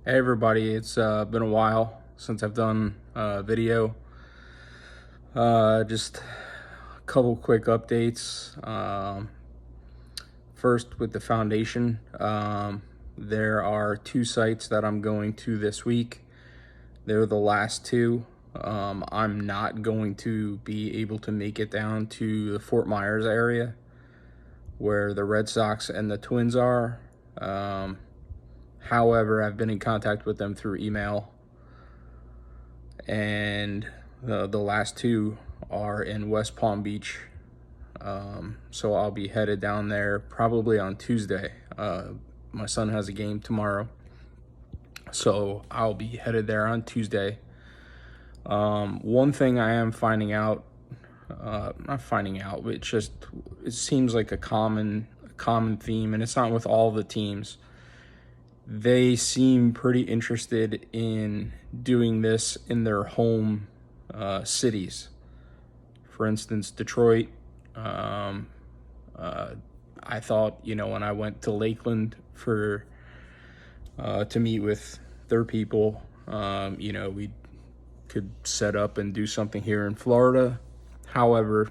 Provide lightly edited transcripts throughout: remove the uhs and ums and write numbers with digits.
Hey everybody, it's been a while since I've done a video. Just a couple quick updates. First, with the foundation, there are 2 sites that I'm going to this week. They're the last 2. I'm not going to be able to make it down to the Fort Myers area where the Red Sox and the Twins are. However, I've been in contact with them through email, and the last 2 are in West Palm Beach. So I'll be headed down there probably on Tuesday. My son has a game tomorrow, so I'll be headed there on Tuesday. One thing I am finding out, not finding out, but it seems like a common theme, and it's not with all the teams. They seem pretty interested in doing this in their home cities. For instance, Detroit. I thought, when I went to Lakeland to meet with their people, we could set up and do something here in Florida. However,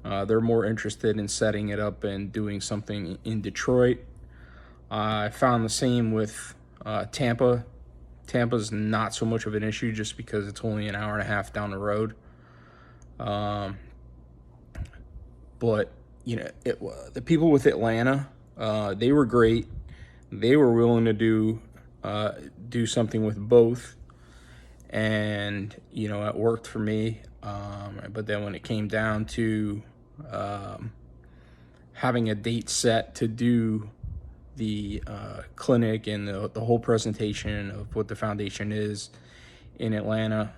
they're more interested in setting it up and doing something in Detroit. I found the same with Tampa. Tampa's not so much of an issue just because it's only an hour and a half down the road. But the people with Atlanta, they were great. They were willing to do something with both, and it worked for me. But then when it came down to having a date set to do the clinic and the whole presentation of what the foundation is in Atlanta,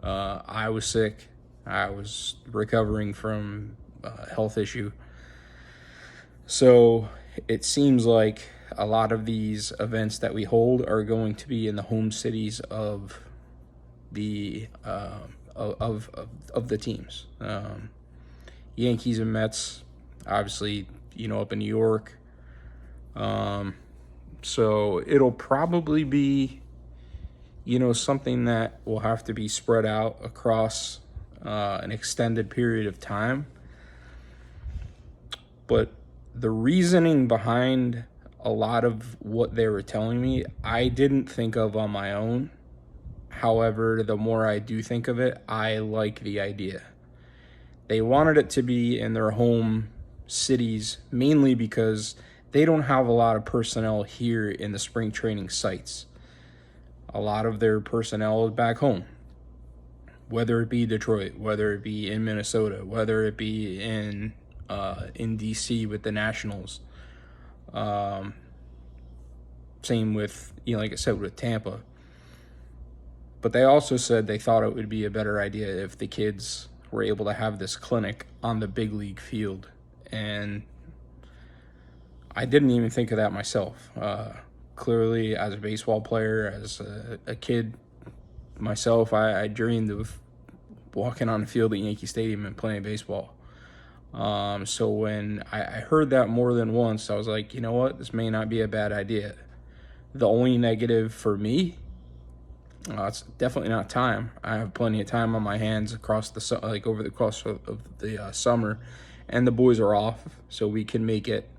I was sick. I was recovering from a health issue. So it seems like a lot of these events that we hold are going to be in the home cities of the the teams. Yankees and Mets, obviously, up in New York. So it'll probably be, something that will have to be spread out across an extended period of time. But the reasoning behind a lot of what they were telling me, I didn't think of on my own. However, the more I do think of it, I like the idea. They wanted it to be in their home cities, mainly because they don't have a lot of personnel here in the spring training sites. A lot of their personnel is back home, whether it be Detroit, whether it be in Minnesota, whether it be in DC with the Nationals. Same with, like I said, with Tampa. But they also said they thought it would be a better idea if the kids were able to have this clinic on the big league field. And I didn't even think of that myself. Clearly, as a baseball player, as a kid myself, I dreamed of walking on the field at Yankee Stadium and playing baseball. So when I heard that more than once, I was like, you know what? This may not be a bad idea. The only negative for me, it's definitely not time. I have plenty of time on my hands over the course of the summer, and the boys are off, so we can make it,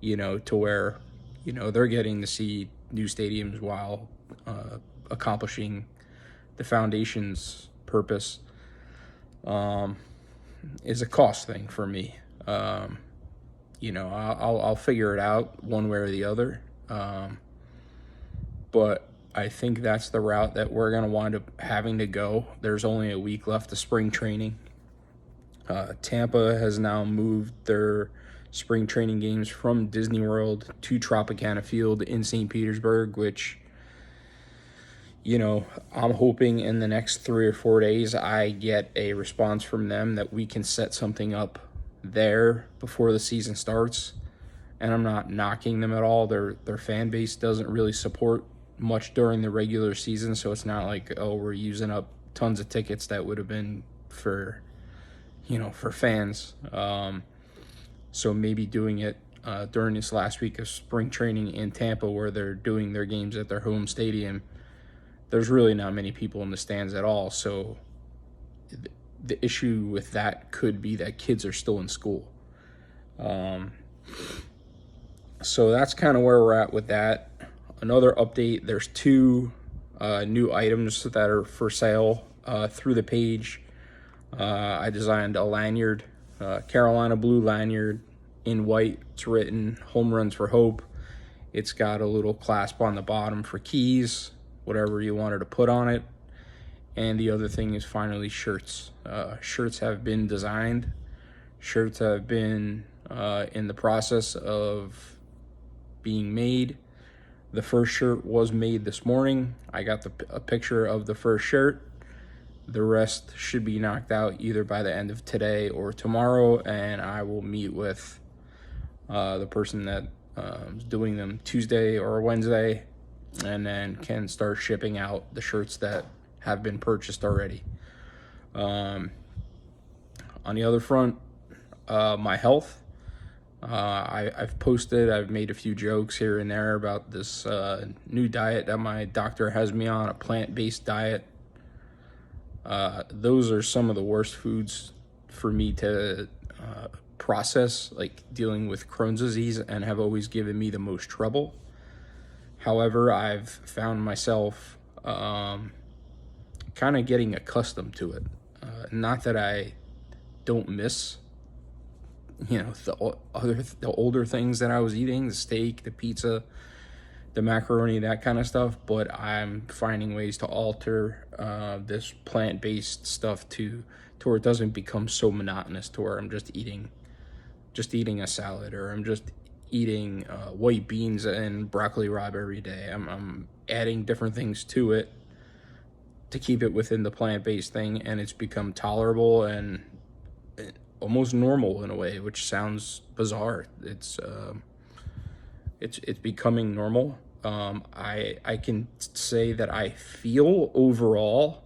to where, they're getting to see new stadiums while accomplishing the foundation's purpose. Is a cost thing for me. I'll figure it out one way or the other. But I think that's the route that we're going to wind up having to go. There's only a week left of spring training. Tampa has now moved their spring training games from Disney World to Tropicana Field in St. Petersburg, which, I'm hoping in the next 3 or 4 days I get a response from them that we can set something up there before the season starts. And I'm not knocking them at all. Their fan base doesn't really support much during the regular season, so it's not like, we're using up tons of tickets that would have been for fans. So maybe doing it during this last week of spring training in Tampa, where they're doing their games at their home stadium, there's really not many people in the stands at all. So the issue with that could be that kids are still in school. So that's kind of where we're at with that. Another update, there's two new items that are for sale through the page. I designed a lanyard, Carolina blue lanyard in white. It's written Homeruns for Hope. It's got a little clasp on the bottom for keys, whatever you wanted to put on it. And the other thing is finally shirts. Shirts have been designed. Shirts have been in the process of being made. The first shirt was made this morning. I got a picture of the first shirt. The rest should be knocked out either by the end of today or tomorrow, and I will meet with the person that is doing them Tuesday or Wednesday, and then can start shipping out the shirts that have been purchased already. On the other front, my health. I've posted, I've made a few jokes here and there about this new diet that my doctor has me on, a plant-based diet. Those are some of the worst foods for me to process, like dealing with Crohn's disease, and have always given me the most trouble. However, I've found myself kind of getting accustomed to it. Not that I don't miss, the older things that I was eating, the steak, the pizza, the macaroni, that kind of stuff, but I'm finding ways to alter this plant-based stuff to where it doesn't become so monotonous, to where I'm just eating a salad, or I'm just eating white beans and broccoli rabe every day. I'm adding different things to it to keep it within the plant-based thing, and it's become tolerable and almost normal in a way, which sounds bizarre. It's becoming normal. I can say that I feel overall,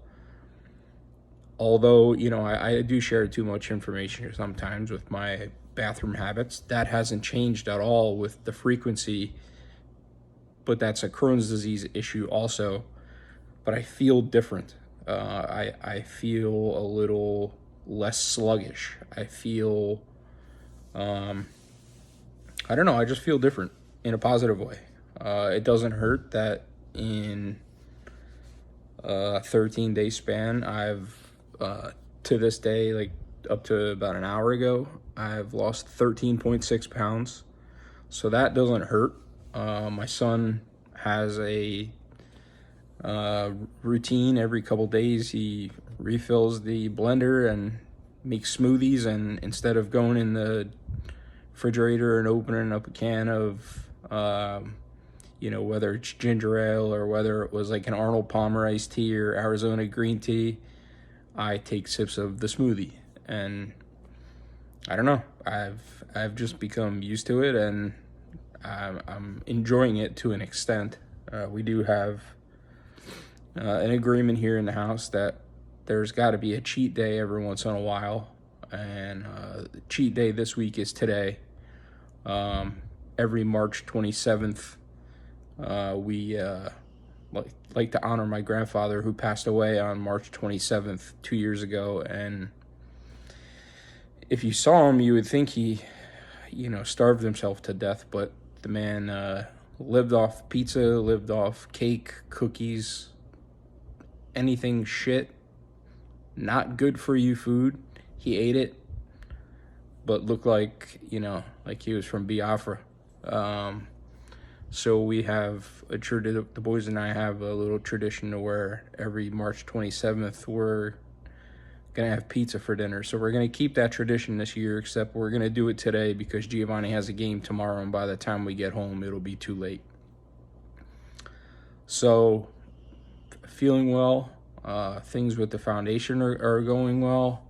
although I do share too much information sometimes with my bathroom habits, that hasn't changed at all with the frequency, but that's a Crohn's disease issue also. But I feel different. I feel a little less sluggish. I feel I don't know, I just feel different in a positive way. It doesn't hurt that in a 13-day span, I've to this day, like up to about an hour ago, I've lost 13.6 pounds. So that doesn't hurt. My son has a routine. Every couple days he refills the blender and makes smoothies, and instead of going in the refrigerator and opening up a can of whether it's ginger ale or whether it was like an Arnold Palmer iced tea or Arizona green tea, I take sips of the smoothie. And I don't know, I've just become used to it, and I'm enjoying it to an extent. We do have an agreement here in the house that there's got to be a cheat day every once in a while, and the cheat day this week is today. Every March 27th, we like to honor my grandfather, who passed away on March 27th 2 years ago. And if you saw him, you would think he starved himself to death, but the man lived off pizza, lived off cake, cookies, anything not good for you food. He ate it, but looked like he was from Biafra. So we have the boys and I have a little tradition to where every March 27th we're gonna have pizza for dinner. So we're gonna keep that tradition this year, except we're gonna do it today because Giovanni has a game tomorrow, and by the time we get home it'll be too late. So feeling well. Things with the foundation are going well.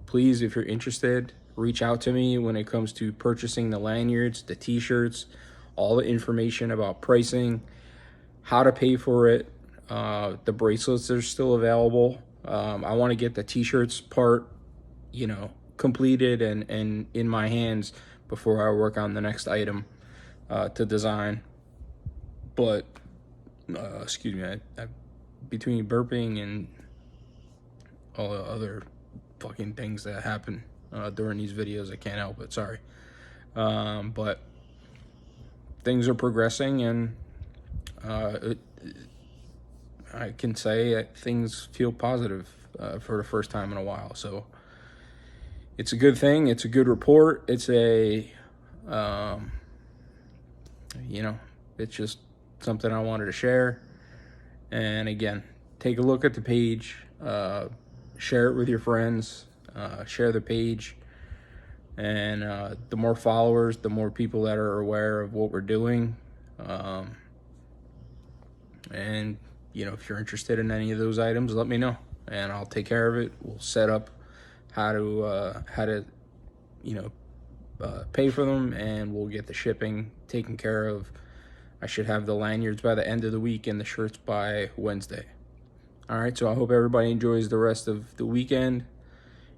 Please, if you're interested, reach out to me when it comes to purchasing the lanyards, the t-shirts, all the information about pricing, how to pay for it. The bracelets are still available. I want to get the t-shirts part, completed and in my hands before I work on the next item to design. But excuse me, I between burping and all the other fucking things that happen during these videos, I can't help it. Sorry. But things are progressing, and I can say that things feel positive for the first time in a while. So it's a good thing. It's a good report. It's a, it's just something I wanted to share. And again, take a look at the page, share it with your friends, share the page. And the more followers, the more people that are aware of what we're doing. And if you're interested in any of those items, let me know, and I'll take care of it. We'll set up how to pay for them, and we'll get the shipping taken care of. I should have the lanyards by the end of the week and the shirts by Wednesday. All right, so I hope everybody enjoys the rest of the weekend.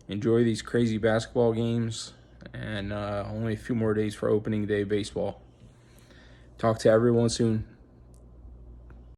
Enjoy these crazy basketball games, and only a few more days for opening day baseball. Talk to everyone soon.